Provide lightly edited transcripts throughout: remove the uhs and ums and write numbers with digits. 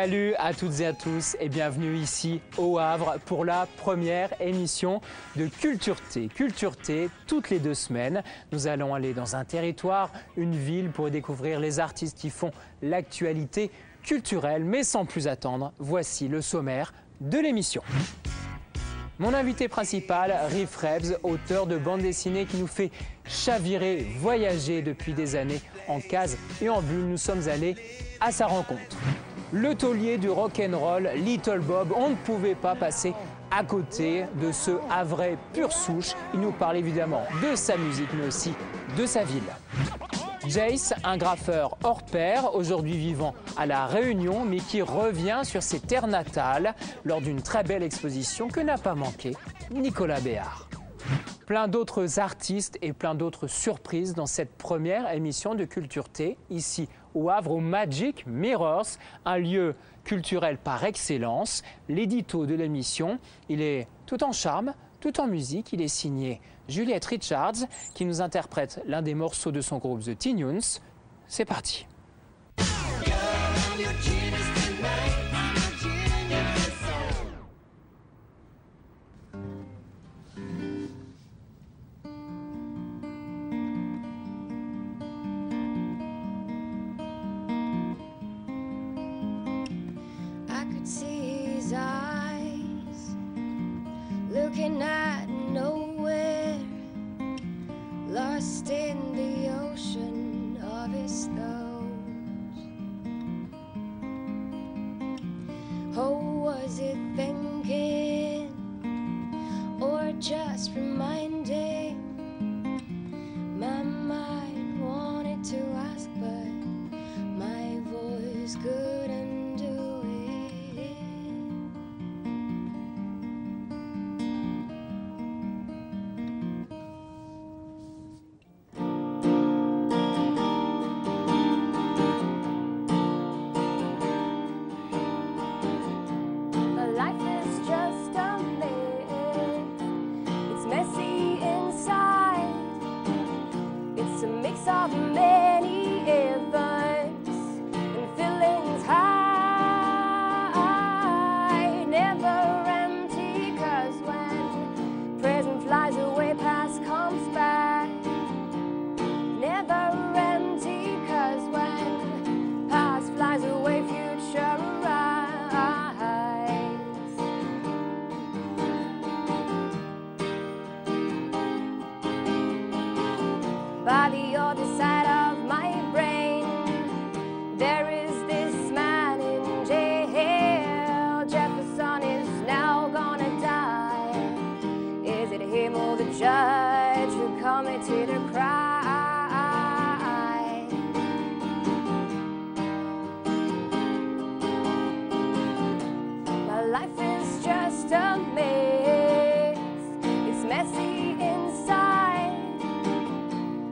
Salut à toutes et à tous et bienvenue ici au Havre pour la première émission de Culture T. Culture T, toutes les 2 semaines, nous allons aller dans un territoire, une ville pour découvrir les artistes qui font l'actualité culturelle. Mais sans plus attendre, voici le sommaire de l'émission. Mon invité principal, Riff Rebs, auteur de bande dessinée qui nous fait chavirer, voyager depuis des années en case et en bulle. Nous sommes allés à sa rencontre. Le taulier du rock'n'roll, Little Bob, on ne pouvait pas passer à côté de ce Havrais pure souche. Il nous parle évidemment de sa musique, mais aussi de sa ville. Jace, un graffeur hors pair, aujourd'hui vivant à La Réunion, mais qui revient sur ses terres natales lors d'une très belle exposition que n'a pas manqué Nicolas Béard. Plein d'autres artistes et plein d'autres surprises dans cette première émission de Culture T, ici au Havre, au Magic Mirrors, un lieu culturel par excellence. L'édito de l'émission, il est tout en charme, tout en musique. Il est signé Juliette Richards, qui nous interprète l'un des morceaux de son groupe The T-Nuns. C'est parti. Looking at nowhere, lost in the ocean of his thoughts. Oh, was it thinking or just reminding? My mind wanted to ask, but my voice couldn't do it. Of many events and feelings high, never empty, 'cause when present flies away, past comes back. Never empty, 'cause when past flies away, future arrives. By the other side of my brain, there is this man in jail. Jefferson is now gonna die. Is it him or the judge who committed a crime? My life is just a maze. It's messy inside.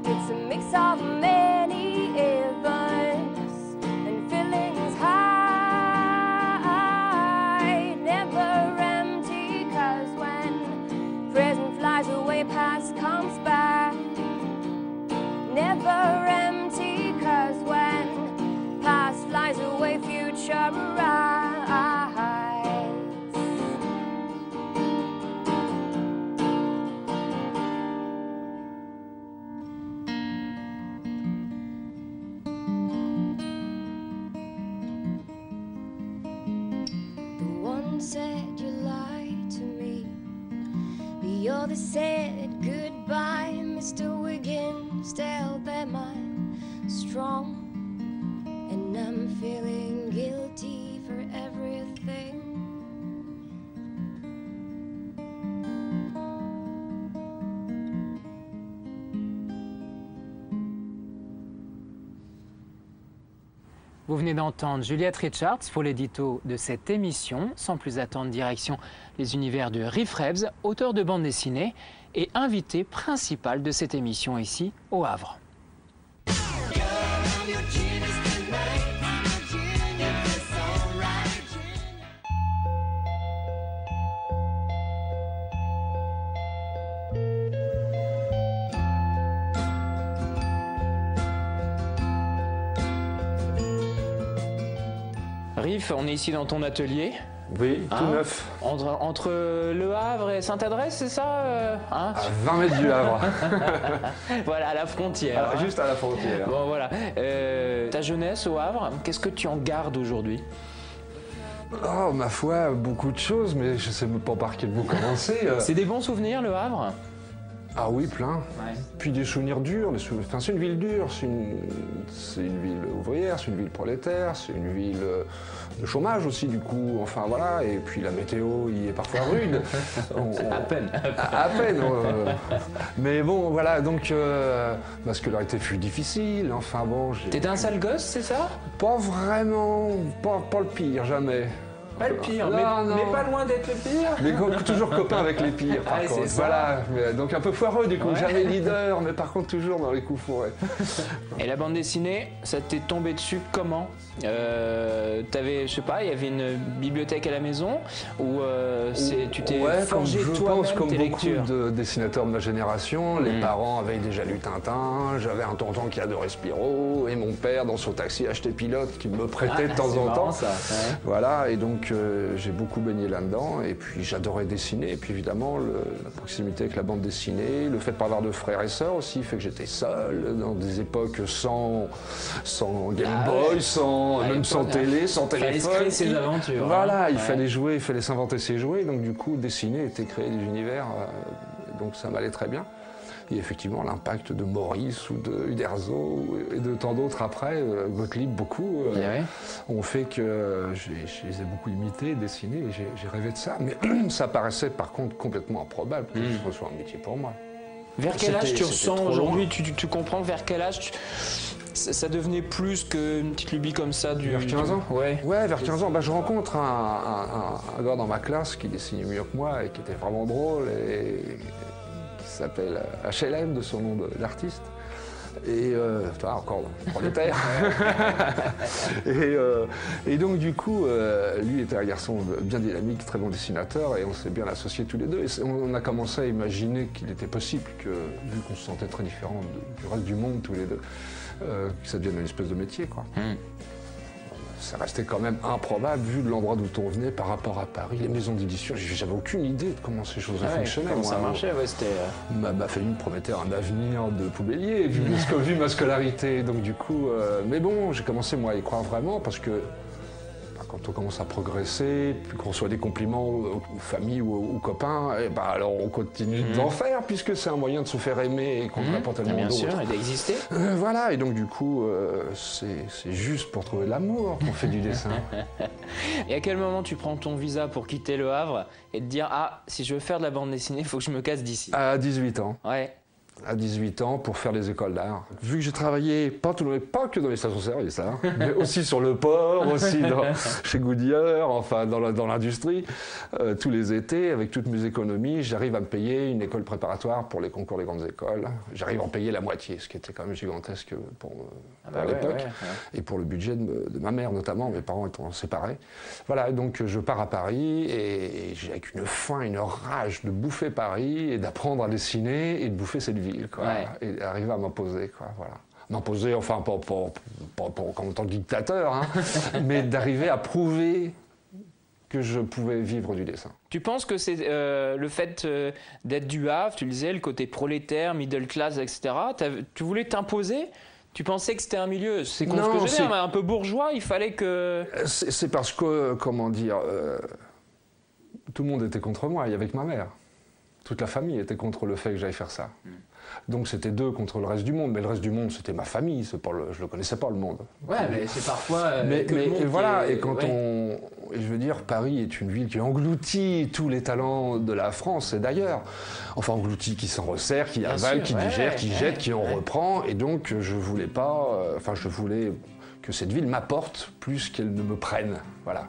It's a mix of many events and feelings high, never empty, 'cause when present flies away, past comes back. Never empty, 'cause when past flies away, future arrives. Said you lied to me, but you're the said goodbye, Mr. Wiggins. Tell them I'm strong, and I'm feeling guilty for everything. Vous venez d'entendre Juliette Richards pour l'édito de cette émission. Sans plus attendre, direction les univers de Riff Rebs, auteur de bande dessinée et invité principal de cette émission ici au Havre. Riff, on est ici dans ton atelier. Oui, tout neuf. Entre Le Havre et Sainte-Adresse, c'est ça À 20 mètres du Havre. Voilà, à la frontière. Juste à la frontière. Bon, voilà. Ta jeunesse au Havre, qu'est-ce que tu en gardes aujourd'hui? Oh, ma foi, beaucoup de choses, mais je sais même pas par quel bout commencer. C'est des bons souvenirs, Le Havre? Ah oui, plein. Ouais. Puis des souvenirs durs. Enfin, c'est une ville dure, c'est une ville ouvrière, c'est une ville prolétaire, c'est une ville de chômage aussi, du coup. Enfin, voilà. Et puis la météo y est parfois rude. À peine. À peine. Mais bon, voilà, donc ma scolarité fut difficile. Enfin bon, T'étais un sale gosse, c'est ça? Pas vraiment, pas le pire, jamais. Pas le pire, Non, mais pas loin d'être le pire. Mais toujours copain avec les pires, par contre. c'est ça. Voilà, mais donc un peu foireux du coup, Ouais. jamais leader, mais par contre toujours dans les coups fourrés. Et la bande dessinée, ça t'est tombé dessus comment? T'avais, je sais pas, il y avait une bibliothèque à la maison ou tu t'es forgé je pense, toi-même comme tes beaucoup lectures? de dessinateurs de ma génération, les parents avaient déjà lu Tintin, j'avais un tonton qui adorait Spirou, et mon père dans son taxi achetait Pilote qui me prêtait de temps c'est en marrant, temps. ça. Ouais. Voilà, et donc j'ai beaucoup baigné là-dedans, et puis j'adorais dessiner, et puis évidemment la proximité avec la bande dessinée, le fait de pas avoir de frères et sœurs aussi, fait que j'étais seul dans des époques sans Game Boy, même sans télé, sans téléphone. Fallait se créer ses aventures. Voilà, il Ouais. fallait jouer, il fallait s'inventer ses jouets, donc du coup dessiner était créer des univers, donc ça m'allait très bien. Et effectivement, l'impact de Maurice ou de Uderzo et de tant d'autres après, Gottlieb beaucoup, ont fait que je les ai beaucoup imités, dessinés, et j'ai rêvé de ça. Mais ça paraissait par contre complètement improbable que ce soit un métier pour moi. Vers quel âge tu C'était ressens trop aujourd'hui, tu comprends vers quel âge ça devenait plus qu'une petite lubie comme ça Vers 15 ans. Ouais. Ouais, vers 15 ans. Bah, je rencontre un gars dans ma classe qui dessinait mieux que moi et qui était vraiment drôle et qui s'appelle HLM de son nom d'artiste. Et encore prolétaire. Et donc du coup, lui était un garçon bien dynamique, très bon dessinateur, et on s'est bien associés tous les deux. Et on a commencé à imaginer qu'il était possible que, vu qu'on se sentait très différents du reste du monde tous les deux, que ça devienne une espèce de métier, quoi. Ça restait quand même improbable vu de l'endroit d'où on venait par rapport à Paris, les maisons d'édition. J'avais aucune idée de comment ces choses fonctionnaient. Comment ça marchait, ouais, c'était... Ma famille me promettait un avenir de poubellier, vu ma scolarité. Donc du coup, mais bon, j'ai commencé moi à y croire vraiment parce que quand on commence à progresser, puis qu'on reçoit des compliments aux familles ou aux copains, et alors on continue d'en faire puisque c'est un moyen de se faire aimer et qu'on n'a pas tellement d'autres. Bien sûr, et d'exister. Voilà, et donc du coup, c'est juste pour trouver l'amour qu'on fait du dessin. Et à quel moment tu prends ton visa pour quitter Le Havre et te dire « Ah, si je veux faire de la bande dessinée, il faut que je me casse d'ici » À 18 ans. Ouais. À 18 ans pour faire les écoles d'art. Vu que j'ai travaillé pas que dans les stations-service, mais aussi sur le port, aussi chez Goodyear, enfin dans l'industrie, tous les étés, avec toutes mes économies, j'arrive à me payer une école préparatoire pour les concours des grandes écoles. J'arrive à en payer la moitié, ce qui était quand même gigantesque pour l'époque, et pour le budget de ma mère notamment, mes parents étant séparés. Voilà, donc je pars à Paris et j'ai avec une faim, une rage de bouffer Paris et d'apprendre à dessiner et de bouffer cette ville. Quoi, et arriver à m'imposer, quoi, voilà. M'imposer, enfin, pas en tant que dictateur, hein, mais d'arriver à prouver que je pouvais vivre du dessin. Tu penses que c'est le fait d'être du Havre, tu le disais, le côté prolétaire, middle class, etc., tu voulais t'imposer? Tu pensais que c'était un milieu, c'est con ce que je veux dire, mais un peu bourgeois, il fallait que... C'est parce que, comment dire, tout le monde était contre moi, il y avait que ma mère. Toute la famille était contre le fait que j'aille faire ça. Donc c'était deux contre le reste du monde, mais le reste du monde c'était ma famille, je ne le connaissais pas le monde. Ouais, mais c'est parfois... mais voilà, et quand je veux dire, Paris est une ville qui engloutit tous les talents de la France et d'ailleurs. Enfin engloutit, qui s'en resserre, qui avale, qui digère, qui jette, qui en reprend, et donc je voulais pas, je voulais que cette ville m'apporte plus qu'elle ne me prenne, voilà.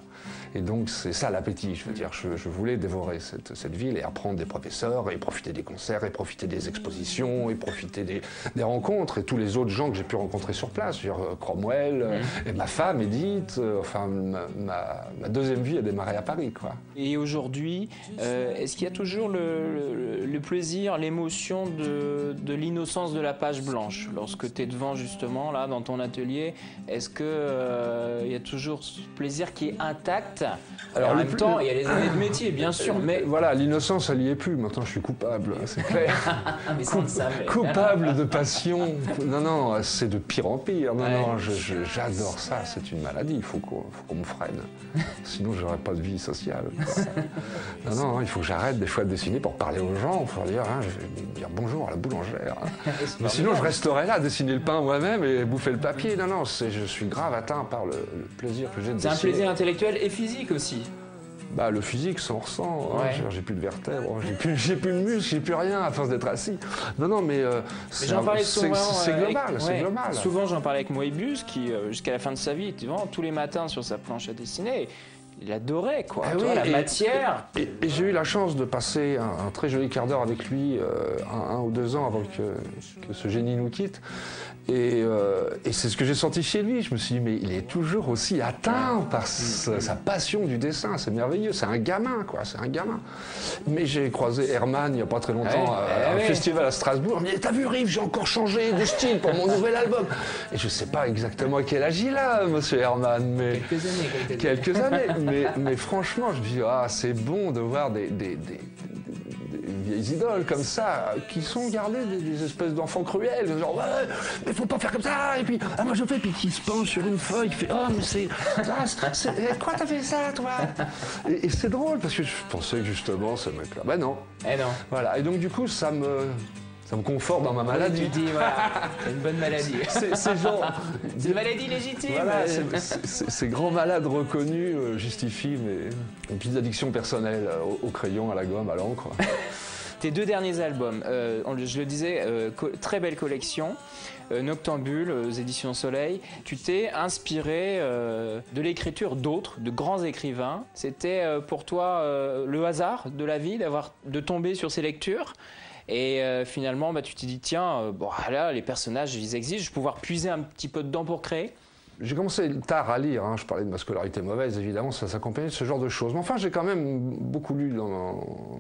Et donc c'est ça l'appétit, je veux dire, je voulais dévorer cette ville et apprendre des professeurs, et profiter des concerts, et profiter des expositions, et profiter des rencontres, et tous les autres gens que j'ai pu rencontrer sur place, je veux dire, Cromwell, et ma femme Edith, enfin ma deuxième vie a démarré à Paris, quoi. Et aujourd'hui, est-ce qu'il y a toujours le plaisir, l'émotion de l'innocence de la page blanche lorsque tu es devant justement là dans ton atelier? Est-ce que il y a toujours ce plaisir qui est intact? Alors en même temps, il y a les années de métier, bien sûr, mais voilà, l'innocence, elle y est plus. Maintenant, je suis coupable, c'est clair. mais ça, on le savait. Coupable de passion. Non, c'est de pire en pire. Non, j'adore ça. C'est une maladie. Il faut qu'on me freine. Sinon, j'aurais pas de vie sociale. Non, il faut que j'arrête des fois de dessiner pour parler aux gens, pour dire, je vais dire bonjour à la boulangère. Mais sinon, je resterai là à dessiner le pain moi-même et bouffer le papier. Non, je suis grave atteint par le plaisir que j'ai de dessiner. C'est un plaisir intellectuel et physique aussi. Bah, le physique s'en ressent, j'ai plus de vertèbres, j'ai plus de muscles, j'ai plus rien à force d'être assis. Non, mais c'est global, c'est global. Souvent, j'en parlais avec Moebius qui, jusqu'à la fin de sa vie, était vraiment tous les matins sur sa planche à dessiner. Il adorait, quoi. La matière. Et j'ai eu la chance de passer un très joli quart d'heure avec lui, 1 ou 2 ans avant que ce génie nous quitte. Et c'est ce que j'ai senti chez lui. Je me suis dit, mais il est toujours aussi atteint par sa passion du dessin. C'est merveilleux. C'est un gamin, quoi. C'est un gamin. Mais j'ai croisé Herman il n'y a pas très longtemps à un festival à Strasbourg. Il me dit, t'as vu, Rive, j'ai encore changé de style pour mon nouvel album. Et je ne sais pas exactement à quel âge il a, monsieur Herman. Mais quelques années. Mais franchement, je me dis, c'est bon de voir des vieilles idoles comme ça, qui sont gardées des espèces d'enfants cruels, genre mais faut pas faire comme ça, et puis moi je fais, puis qui se penche sur une feuille, qui fait mais c'est quoi t'as fait ça toi? Et c'est drôle parce que je pensais que justement ce mec-là, non. Voilà, et donc du coup ça me conforte dans ma maladie. Tu dis, c'est une bonne maladie. C'est une maladie légitime. Voilà, ces grands malades reconnus justifient mes petites addictions personnelles au crayon, à la gomme, à l'encre. Tes 2 derniers albums, je le disais, très belle collection, Noctambule, aux éditions Soleil. Tu t'es inspiré de l'écriture d'autres, de grands écrivains. C'était pour toi le hasard de la vie de tomber sur ces lectures? Et finalement, tu t'es dit, tiens, là, les personnages, ils existent, je vais pouvoir puiser un petit peu dedans pour créer. J'ai commencé tard à lire, je parlais de ma scolarité mauvaise, évidemment, ça s'accompagnait de ce genre de choses. Mais enfin, j'ai quand même beaucoup lu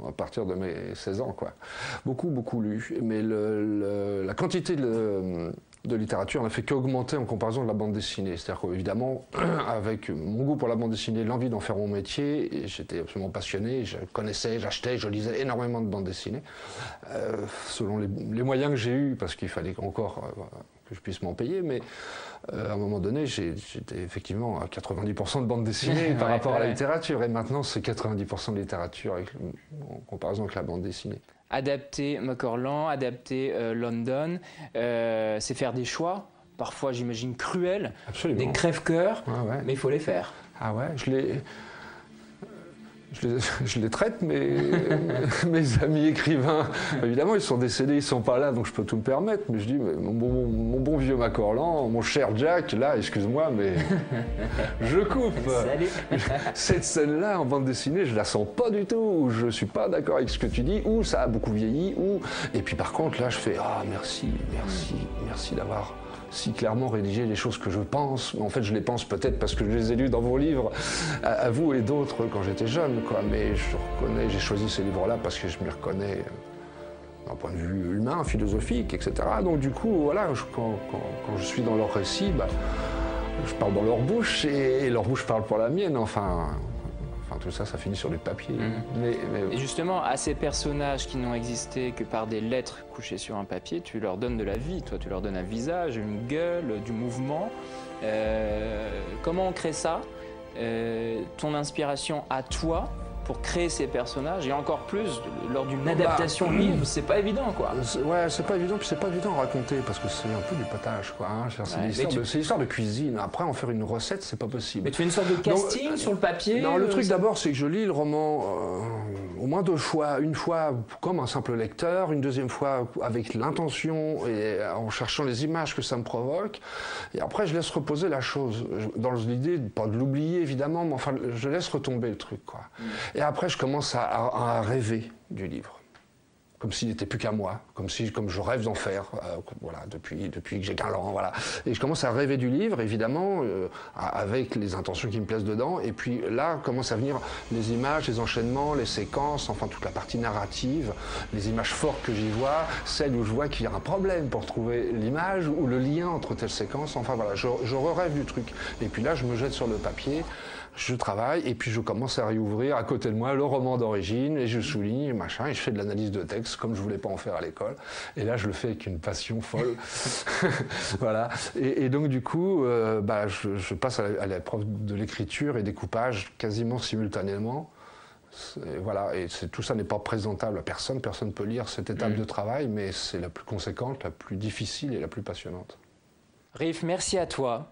à partir de mes 16 ans, quoi. Beaucoup lu. Mais la quantité de littérature n'a fait qu'augmenter en comparaison de la bande dessinée. C'est-à-dire qu'évidemment, avec mon goût pour la bande dessinée, l'envie d'en faire mon métier, j'étais absolument passionné, je connaissais, j'achetais, je lisais énormément de bandes dessinées, selon les moyens que j'ai eus, parce qu'il fallait encore que je puisse m'en payer, mais à un moment donné, j'étais effectivement à 90% de bande dessinée par rapport à la littérature, et maintenant c'est 90% de littérature en comparaison avec la bande dessinée. Adapter McCorland, adapter London, c'est faire des choix, parfois j'imagine cruels, absolument, des crève-cœurs, mais il faut les faire. Ah ouais, je les traite, mes amis écrivains, évidemment, ils sont décédés, ils sont pas là, donc je peux tout me permettre. Mais je dis, mon bon vieux McCorland, mon cher Jack, là, excuse-moi, mais je coupe. Salut. Cette scène-là, en bande dessinée, je la sens pas du tout, ou je suis pas d'accord avec ce que tu dis, ou ça a beaucoup vieilli, et puis par contre, là, je fais, merci d'avoir si clairement rédiger les choses que je pense. En fait, je les pense peut-être parce que je les ai lus dans vos livres, à vous et d'autres, quand j'étais jeune, quoi. Mais je reconnais, j'ai choisi ces livres-là parce que je m'y reconnais d'un point de vue humain, philosophique, etc. Donc du coup, voilà, quand je suis dans leur récit, je parle dans leur bouche et leur bouche parle pour la mienne. Enfin, tout ça, ça finit sur du papier. Et justement, à ces personnages qui n'ont existé que par des lettres couchées sur un papier, tu leur donnes de la vie. Toi, tu leur donnes un visage, une gueule, du mouvement. Comment on crée ça? Ton inspiration à toi pour créer ces personnages, et encore plus lors d'une adaptation livre, c'est pas évident, quoi. Ouais, c'est pas évident, puis c'est pas évident à raconter, parce que c'est un peu du potage, quoi. C'est l'histoire de cuisine. Après, en faire une recette, c'est pas possible. Mais tu fais une sorte de casting sur le papier? Non, le truc d'abord, c'est que je lis le roman au au moins 2 fois. Une fois comme un simple lecteur, une deuxième fois avec l'intention et en cherchant les images que ça me provoque. Et après, je laisse reposer la chose. Dans l'idée, pas de l'oublier évidemment, mais enfin, je laisse retomber le truc, quoi. Et après, je commence à rêver du livre. Comme s'il n'était plus qu'à moi, comme je rêve d'en faire, voilà, depuis que j'ai 15 ans, voilà. Et je commence à rêver du livre, évidemment, avec les intentions qui me plaisent dedans, et puis là commencent à venir les images, les enchaînements, les séquences, enfin toute la partie narrative, les images fortes que j'y vois, celles où je vois qu'il y a un problème pour trouver l'image ou le lien entre telle séquence, enfin voilà, je rêve du truc. Et puis là, je me jette sur le papier, je travaille et puis je commence à réouvrir à côté de moi le roman d'origine et je souligne, machin, et je fais de l'analyse de texte comme je voulais pas en faire à l'école. Et là, je le fais avec une passion folle. Voilà. Et donc, du coup, je passe à l'épreuve de l'écriture et découpage quasiment simultanément. Voilà, et tout ça n'est pas présentable à personne. Personne ne peut lire cette étape de travail, mais c'est la plus conséquente, la plus difficile et la plus passionnante. Riff, merci à toi.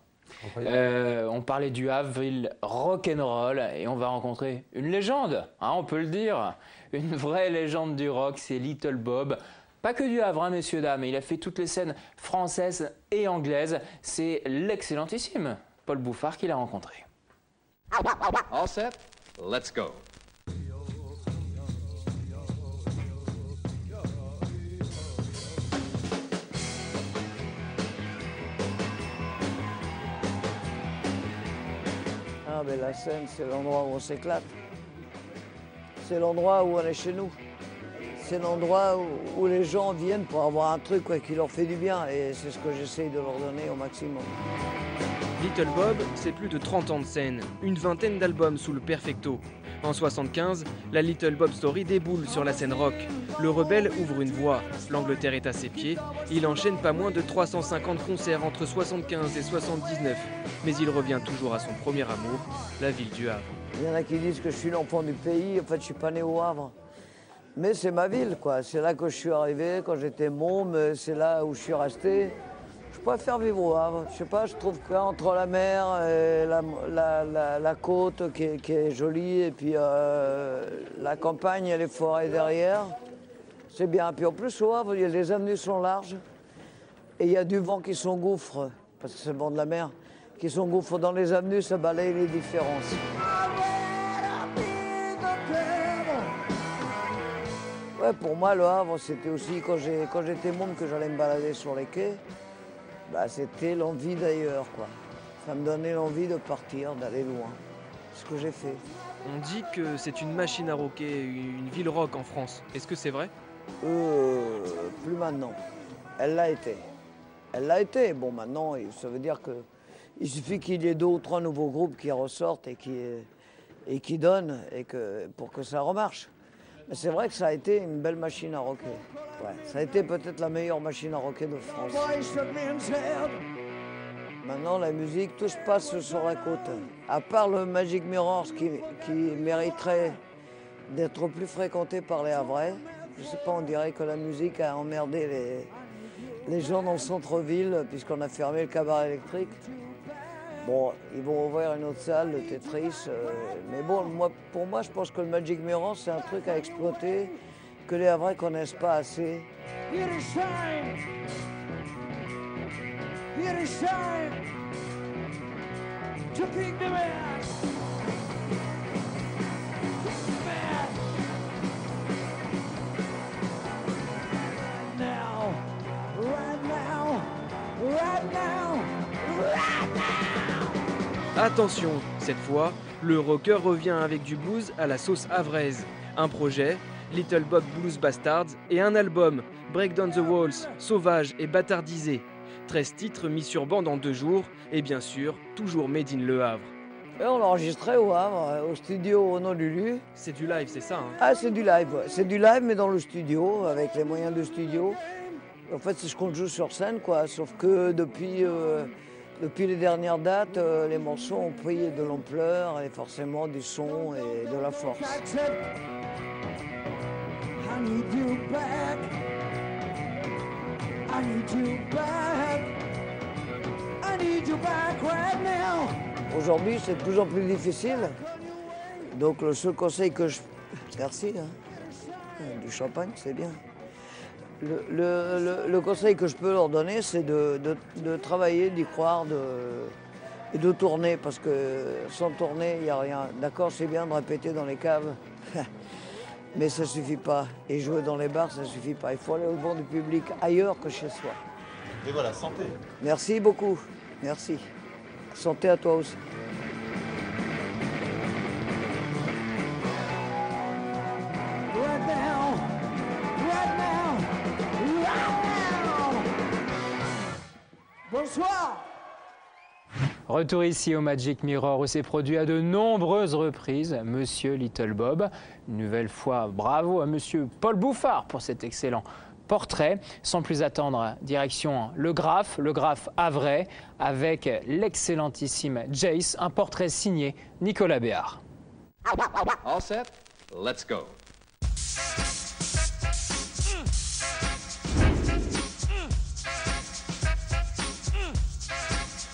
On parlait du Havre, ville rock'n'roll, et on va rencontrer une légende, hein, on peut le dire, une vraie légende du rock, c'est Little Bob. Pas que du Havre, hein, messieurs, dames, il a fait toutes les scènes françaises et anglaises. C'est l'excellentissime Paul Bouffard qui l'a rencontré. All set? Let's go. Ah, mais la scène, c'est l'endroit où on s'éclate. C'est l'endroit où on est chez nous. C'est l'endroit où les gens viennent pour avoir un truc qui leur fait du bien. Et c'est ce que j'essaye de leur donner au maximum. Little Bob, c'est plus de 30 ans de scène, une vingtaine d'albums sous le Perfecto. En 75, la Little Bob Story déboule sur la scène rock. Le rebelle ouvre une voie, l'Angleterre est à ses pieds, il enchaîne pas moins de 350 concerts entre 75 et 79. Mais il revient toujours à son premier amour, la ville du Havre. Il y en a qui disent que je suis l'enfant du pays, en fait je suis pas né au Havre. Mais c'est ma ville, quoi. C'est là que je suis arrivé, quand j'étais môme, c'est là où je suis resté. Je préfère vivre au Havre. Je sais pas, je trouve qu'entre la mer et la côte qui est jolie, et puis la campagne et les forêts derrière, c'est bien. Puis en plus au Havre, les avenues sont larges et il y a du vent qui s'engouffre, parce que c'est le vent de la mer, qui s'engouffre dans les avenues, ça balaye les différences. Ouais, pour moi, le Havre, c'était aussi quand j'étais môme que j'allais me balader sur les quais. Bah, c'était l'envie d'ailleurs, quoi. Ça me donnait l'envie de partir, d'aller loin. C'est ce que j'ai fait. On dit que c'est une machine à rocker, une ville rock en France. Est-ce que c'est vrai? Plus maintenant. Elle l'a été. Elle l'a été. Bon, maintenant, ça veut dire qu'il suffit qu'il y ait 2 ou 3 nouveaux groupes qui ressortent et qui donnent pour que ça remarche. Mais c'est vrai que ça a été une belle machine à rocker. Ouais, ça a été peut-être la meilleure machine à rocker de France. Maintenant, la musique, tout se passe sur la côte. À part le Magic Mirrors qui mériterait d'être plus fréquenté par les Havrais. Je sais pas, on dirait que la musique a emmerdé les gens dans le centre-ville puisqu'on a fermé le cabaret électrique. Bon, ils vont ouvrir une autre salle, le Tetris. Mais bon, pour moi, je pense que le Magic Mirror, c'est un truc à exploiter que les Havrais ne connaissent pas assez. Here to shine. Here to shine. To pick the man. Now, right now, right now, right now. Attention, cette fois, le rocker revient avec du blues à la sauce havraise. Un projet, Little Bob Blues Bastards, et un album, Break Down the Walls, sauvage et bâtardisé. 13 titres mis sur bande en 2 jours, et bien sûr, toujours made in Le Havre. Et on l'a enregistré au Havre, au studio Honolulu. C'est du live, c'est ça, hein? Ah, c'est du live, ouais. C'est du live, mais dans le studio, avec les moyens de studio. En fait, c'est ce qu'on joue sur scène, quoi. Sauf que depuis les dernières dates, les morceaux ont pris de l'ampleur et forcément du son et de la force. Aujourd'hui, c'est de plus en plus difficile. Donc le seul conseil que je Merci. Hein. Du champagne, c'est bien. Le conseil que je peux leur donner, c'est de travailler, d'y croire et de tourner, parce que sans tourner, il n'y a rien. D'accord, c'est bien de répéter dans les caves, mais ça ne suffit pas. Et jouer dans les bars, ça ne suffit pas. Il faut aller au bord du public ailleurs que chez soi. Et voilà, santé. Merci beaucoup. Merci. Santé à toi aussi. Bonsoir. Retour ici au Magic Mirror où s'est produit à de nombreuses reprises Monsieur Little Bob. Une nouvelle fois, bravo à Monsieur Paul Bouffard pour cet excellent portrait. Sans plus attendre, direction le Graff Havrais avec l'excellentissime Jace, un portrait signé Nicolas Béard. All set? Let's go.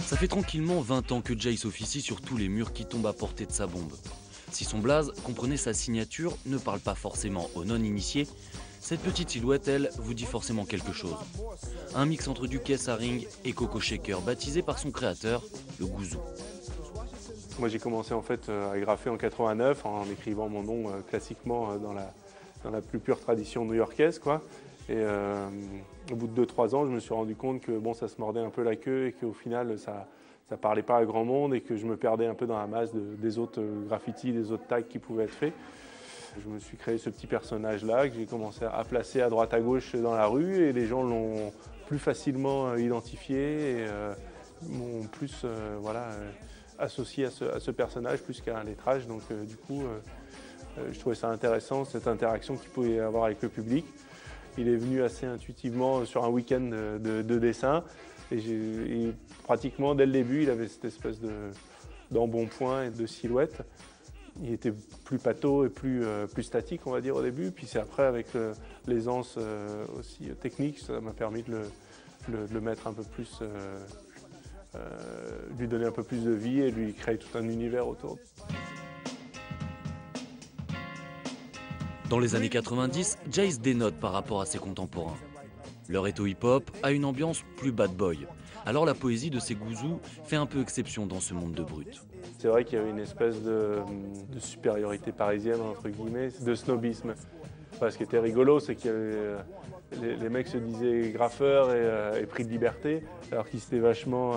Ça fait tranquillement 20 ans que Jace officie sur tous les murs qui tombent à portée de sa bombe. Si son blaze, comprenez sa signature, ne parle pas forcément aux non-initiés, cette petite silhouette, elle, vous dit forcément quelque chose. Un mix entre du caisse à ring et Coco Shaker, baptisé par son créateur, le Gouzou. Moi j'ai commencé en fait à graffer en 89 en écrivant mon nom classiquement dans la plus pure tradition new-yorkaise, quoi. Et au bout de 2-3 ans, je me suis rendu compte que bon, ça se mordait un peu la queue et qu'au final, ça parlait pas à grand monde et que je me perdais un peu dans la masse des autres graffitis, des autres tags qui pouvaient être faits. Je me suis créé ce petit personnage-là que j'ai commencé à placer à droite à gauche dans la rue et les gens l'ont plus facilement identifié et m'ont plus associé à ce personnage plus qu'à un lettrage. Donc du coup, je trouvais ça intéressant, cette interaction qu'il pouvait y avoir avec le public. Il est venu assez intuitivement sur un week-end de dessin et pratiquement dès le début, il avait cette espèce d'embonpoint et de silhouette. Il était plus pâteau et plus statique, on va dire, au début. Puis c'est après, avec l'aisance aussi technique, ça m'a permis de le mettre un peu plus, lui donner un peu plus de vie et lui créer tout un univers autour. Dans les années 90, Jace dénote par rapport à ses contemporains. Leur étau hip-hop a une ambiance plus bad boy. Alors la poésie de ces gouzous fait un peu exception dans ce monde de brut. C'est vrai qu'il y avait une espèce de supériorité parisienne, entre guillemets, de snobisme. Enfin, ce qui était rigolo, c'est que les mecs se disaient graffeurs et pris de liberté, alors qu'ils étaient vachement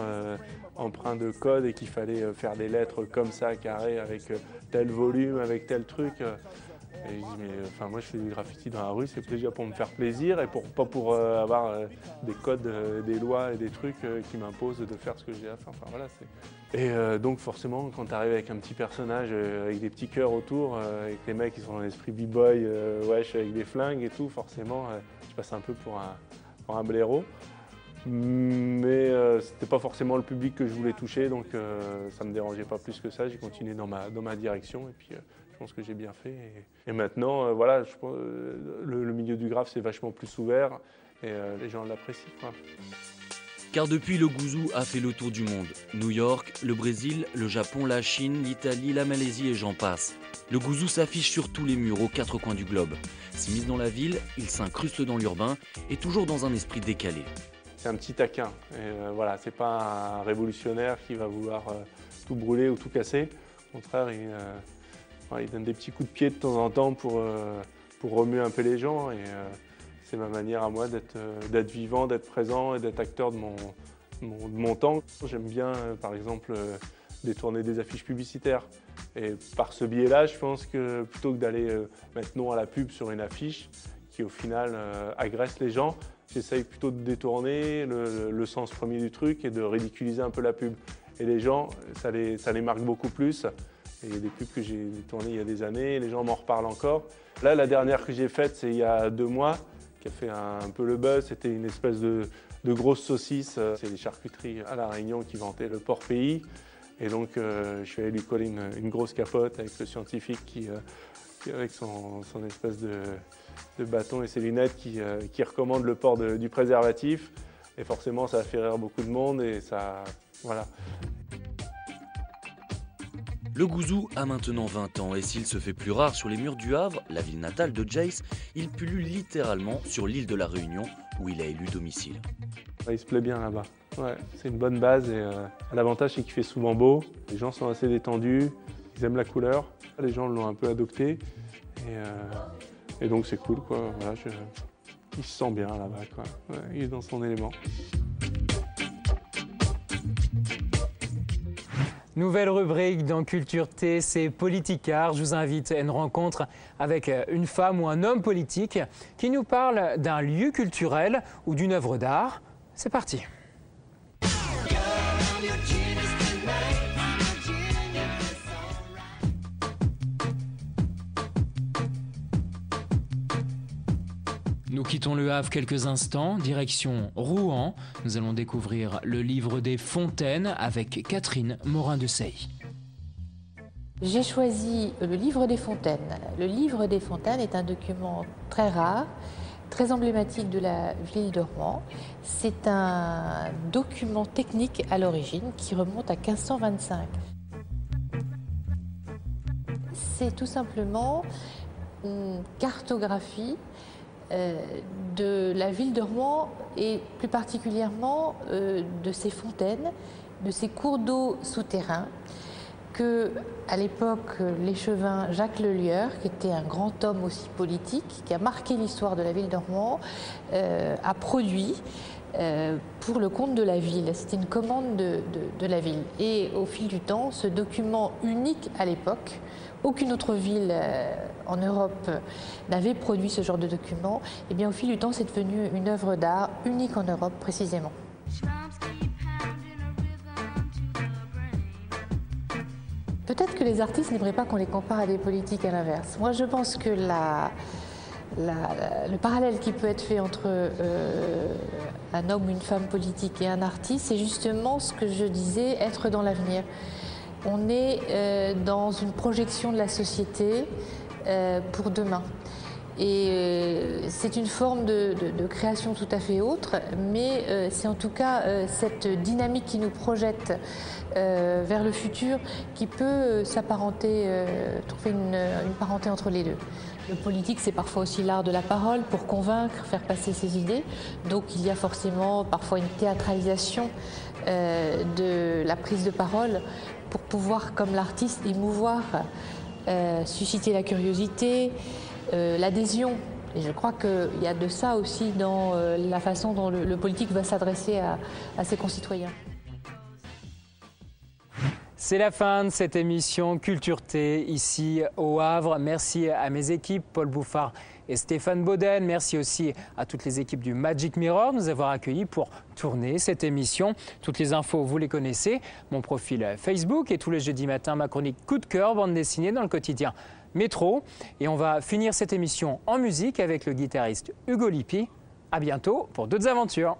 empreints de code et qu'il fallait faire des lettres comme ça, carrées, avec tel volume, avec tel truc. Et je dis, mais enfin, moi je fais du graffiti dans la rue, c'est déjà pour me faire plaisir et pas pour avoir des codes, des lois et des trucs qui m'imposent de faire ce que j'ai à faire. Enfin, voilà, et donc forcément, quand tu arrives avec un petit personnage avec des petits cœurs autour, avec les mecs qui sont dans l'esprit b-boy, wesh, avec des flingues et tout, forcément, je passe un peu pour un blaireau. Mais c'était pas forcément le public que je voulais toucher, donc ça me dérangeait pas plus que ça. J'ai continué dans ma direction et puis je pense que j'ai bien fait. Et maintenant, voilà, je pense, le milieu du graphe c'est vachement plus ouvert et les gens l'apprécient, quoi. Car depuis, le gouzou a fait le tour du monde. New York, le Brésil, le Japon, la Chine, l'Italie, la Malaisie et j'en passe. Le gouzou s'affiche sur tous les murs, aux 4 coins du globe. S'immisce dans la ville, il s'incruste dans l'urbain et toujours dans un esprit décalé. C'est un petit taquin. Voilà, c'est pas un révolutionnaire qui va vouloir tout brûler ou tout casser. Au contraire, il donne des petits coups de pied de temps en temps pour remuer un peu les gens. Et c'est ma manière à moi d'être vivant, d'être présent et d'être acteur de mon temps. J'aime bien, par exemple, détourner des affiches publicitaires. Et par ce biais-là, je pense que plutôt que d'aller mettre nom à la pub sur une affiche qui, au final, agresse les gens, j'essaye plutôt de détourner le sens premier du truc et de ridiculiser un peu la pub. Et les gens, ça les marque beaucoup plus. Et il y a des pubs que j'ai tournées il y a des années, les gens m'en reparlent encore. Là, la dernière que j'ai faite, c'est il y a 2 mois, qui a fait un peu le buzz. C'était une espèce de grosse saucisse. C'est les charcuteries à La Réunion qui vantaient le porc pays. Et donc, je suis allé lui coller une grosse capote avec le scientifique qui avec son espèce de bâton et ses lunettes, qui recommande le port du préservatif. Et forcément, ça a fait rire beaucoup de monde et ça, voilà. Le Gouzou a maintenant 20 ans et s'il se fait plus rare sur les murs du Havre, la ville natale de Jace, il pullule littéralement sur l'île de la Réunion où il a élu domicile. Il se plaît bien là-bas. Ouais, c'est une bonne base et l'avantage c'est qu'il fait souvent beau, les gens sont assez détendus, ils aiment la couleur, les gens l'ont un peu adopté et donc c'est cool quoi. Voilà, il se sent bien là-bas quoi. Ouais, il est dans son élément. Nouvelle rubrique dans Culture T, c'est Politicard. Je vous invite à une rencontre avec une femme ou un homme politique qui nous parle d'un lieu culturel ou d'une œuvre d'art. C'est parti. Nous quittons le Havre quelques instants, direction Rouen. Nous allons découvrir le livre des fontaines avec Catherine Morin-Desailly. J'ai choisi le livre des fontaines. Le livre des fontaines est un document très rare, très emblématique de la ville de Rouen. C'est un document technique à l'origine qui remonte à 1525. C'est tout simplement une cartographie de la ville de Rouen et plus particulièrement de ses fontaines, de ses cours d'eau souterrains que, à l'époque, l'échevin Jacques Lelieur, qui était un grand homme aussi politique, qui a marqué l'histoire de la ville de Rouen, a produit pour le compte de la ville. C'était une commande de la ville. Et au fil du temps, ce document unique à l'époque, aucune autre ville en Europe n'avait produit ce genre de document, et bien au fil du temps, c'est devenu une œuvre d'art unique en Europe précisément. Peut-être que les artistes n'aimeraient pas qu'on les compare à des politiques à l'inverse. Moi, je pense que le parallèle qui peut être fait entre un homme ou une femme politique et un artiste, c'est justement ce que je disais, être dans l'avenir. On est dans une projection de la société pour demain. Et c'est une forme de création tout à fait autre, mais c'est en tout cas cette dynamique qui nous projette vers le futur qui peut s'apparenter, trouver une parenté entre les deux. Le politique, c'est parfois aussi l'art de la parole pour convaincre, faire passer ses idées. Donc il y a forcément parfois une théâtralisation de la prise de parole pour pouvoir, comme l'artiste, émouvoir, susciter la curiosité, l'adhésion. Et je crois qu'il y a de ça aussi dans la façon dont le politique va s'adresser à ses concitoyens. C'est la fin de cette émission Culture T ici au Havre. Merci à mes équipes, Paul Bouffard et Stéphane Bauden. Merci aussi à toutes les équipes du Magic Mirror de nous avoir accueillis pour tourner cette émission. Toutes les infos, vous les connaissez. Mon profil Facebook et tous les jeudis matins, ma chronique Coup de cœur, bande dessinée dans le quotidien Métro. Et on va finir cette émission en musique avec le guitariste Hugo Lippi. À bientôt pour d'autres aventures.